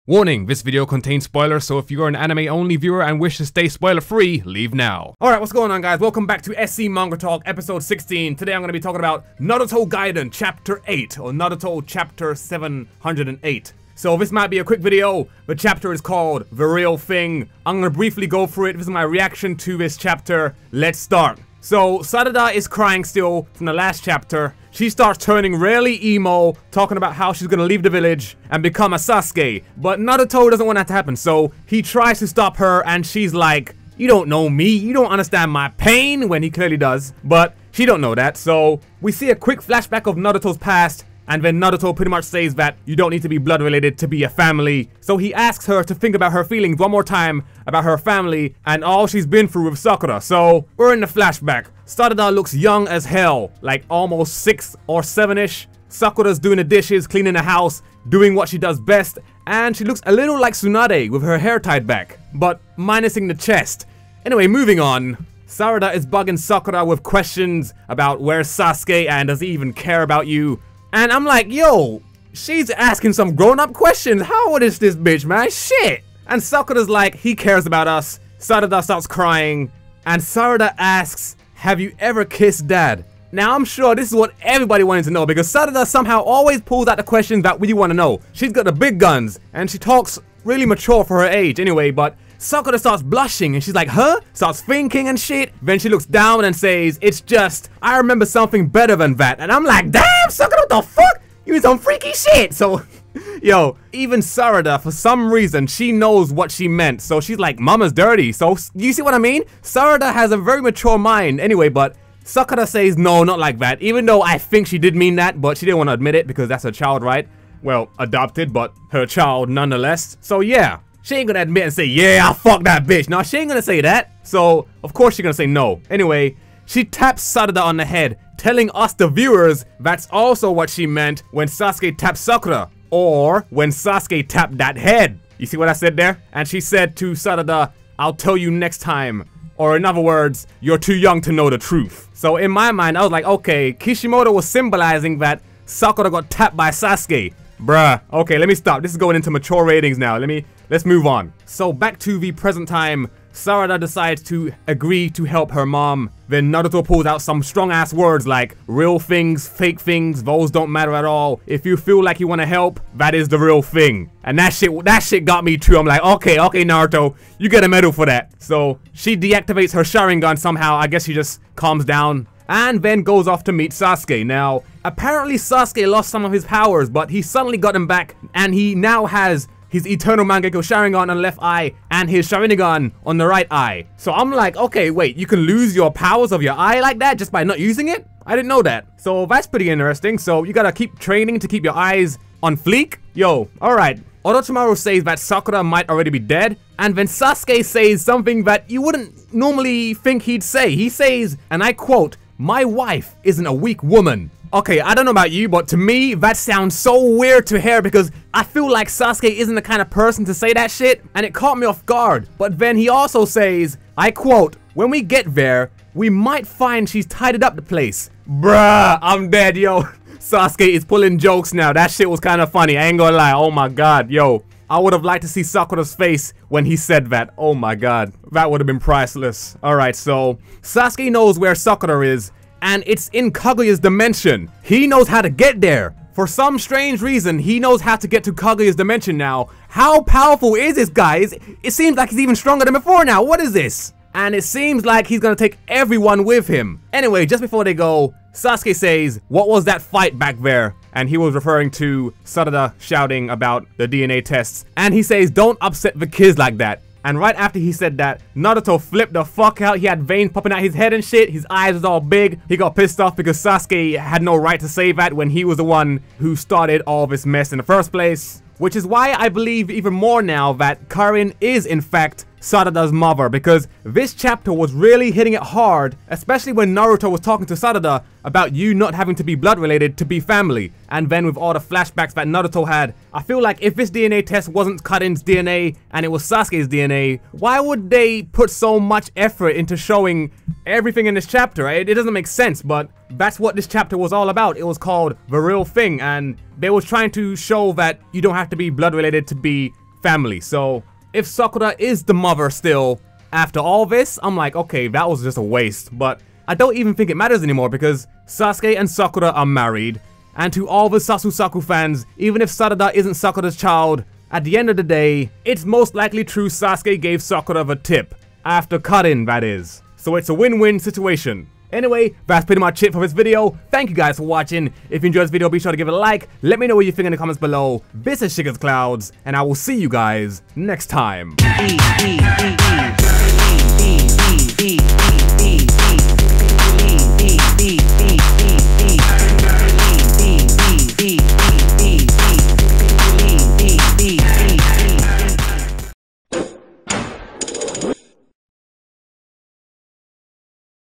Warning, this video contains spoilers, so if you're an anime-only viewer and wish to stay spoiler-free, leave now. Alright, what's going on, guys? Welcome back to SC Manga Talk, episode 16. Today I'm going to be talking about Naruto Gaiden, chapter 8, or Naruto chapter 708. So this might be a quick video. The chapter is called The Real Thing. I'm going to briefly go through it. This is my reaction to this chapter. Let's start. So, Sarada is crying still from the last chapter. She starts turning really emo, talking about how she's gonna leave the village and become a Sasuke. But Naruto doesn't want that to happen, so he tries to stop her and she's like, "You don't know me, you don't understand my pain," when he clearly does. But she don't know that, so we see a quick flashback of Naruto's past. And then Naruto pretty much says that you don't need to be blood related to be a family. So he asks her to think about her feelings one more time about her family and all she's been through with Sakura. So we're in the flashback. Sarada looks young as hell, like almost 6 or 7-ish. Sakura's doing the dishes, cleaning the house, doing what she does best. And she looks a little like Tsunade with her hair tied back, but minusing the chest. Anyway, moving on. Sarada is bugging Sakura with questions about where's Sasuke and does he even care about you? And I'm like, yo, she's asking some grown-up questions. How old is this bitch, man? Shit. And Sakura's like, he cares about us. Sarada starts crying. And Sarada asks, have you ever kissed dad? Now, I'm sure this is what everybody wanted to know because Sarada somehow always pulls out the questions that we want to know. She's got the big guns. And she talks really mature for her age anyway, but Sakura starts blushing and she's like, huh? Starts thinking and shit. Then she looks down and says, it's just, I remember something better than that. And I'm like, damn, Sakura, what the fuck? You mean some freaky shit. So, yo, even Sarada, for some reason, she knows what she meant. So she's like, mama's dirty. So, you see what I mean? Sarada has a very mature mind anyway, but Sakura says, no, not like that. Even though I think she did mean that, but she didn't want to admit it because that's her child, right? Well, adopted, but her child nonetheless. So, yeah. She ain't gonna admit and say, yeah, I fucked that bitch. No, she ain't gonna say that. So, of course she's gonna say no. Anyway, she taps Sarada on the head, telling us the viewers that's also what she meant when Sasuke tapped Sakura. Or when Sasuke tapped that head. You see what I said there? And she said to Sarada, I'll tell you next time. Or in other words, you're too young to know the truth. So in my mind, I was like, okay, Kishimoto was symbolizing that Sakura got tapped by Sasuke. Bruh. Okay, let me stop. This is going into mature ratings now. Let's move on. So back to the present time, Sarada decides to agree to help her mom. Then Naruto pulls out some strong ass words like real things, fake things, those don't matter at all. If you feel like you want to help, that is the real thing. And that shit got me too. I'm like, okay, Naruto, you get a medal for that. So she deactivates her Sharingan somehow. I guess she just calms down. And then goes off to meet Sasuke. Now, apparently Sasuke lost some of his powers, but he suddenly got them back, and he now has his Eternal Mangekyo Sharingan on the left eye, and his Sharingan on the right eye. So I'm like, okay, wait, you can lose your powers of your eye like that just by not using it? I didn't know that. So that's pretty interesting. So you gotta keep training to keep your eyes on fleek? Yo, alright. Orochimaru says that Sakura might already be dead, and then Sasuke says something that you wouldn't normally think he'd say. He says, and I quote, my wife isn't a weak woman. Okay, I don't know about you, but to me, that sounds so weird to hear because I feel like Sasuke isn't the kind of person to say that shit, and it caught me off guard. But then he also says, I quote, when we get there, we might find she's tidied up the place. Bruh, I'm dead, yo. Sasuke is pulling jokes now. That shit was kind of funny, I ain't gonna lie. Oh my god, yo. I would have liked to see Sakura's face when he said that. Oh my god. That would have been priceless. Alright, so Sasuke knows where Sakura is, and it's in Kaguya's dimension. He knows how to get there. For some strange reason, he knows how to get to Kaguya's dimension now. How powerful is this guy? It seems like he's even stronger than before now. What is this? And it seems like he's gonna take everyone with him. Anyway, just before they go, Sasuke says, what was that fight back there? And he was referring to Sarada shouting about the DNA tests. And he says, don't upset the kids like that. And right after he said that, Naruto flipped the fuck out. He had veins popping out his head and shit. His eyes was all big. He got pissed off because Sasuke had no right to say that when he was the one who started all this mess in the first place. Which is why I believe even more now that Karin is in fact Sarada's mother, because this chapter was really hitting it hard, especially when Naruto was talking to Sarada about you not having to be blood related to be family. And then with all the flashbacks that Naruto had, I feel like if this DNA test wasn't Karin's DNA and it was Sasuke's DNA, why would they put so much effort into showing everything in this chapter, right? It doesn't make sense, but that's what this chapter was all about. It was called The Real Thing, and they was trying to show that you don't have to be blood related to be family. So if Sakura is the mother still after all this, I'm like, okay, that was just a waste. But I don't even think it matters anymore because Sasuke and Sakura are married. And to all the Sasusaku fans, even if Sarada isn't Sakura's child, at the end of the day, it's most likely true Sasuke gave Sakura the tip. After cutting, that is. So it's a win-win situation. Anyway, that's pretty much it for this video. Thank you guys for watching. If you enjoyed this video, be sure to give it a like. Let me know what you think in the comments below. This is ShikasClouds, and I will see you guys next time.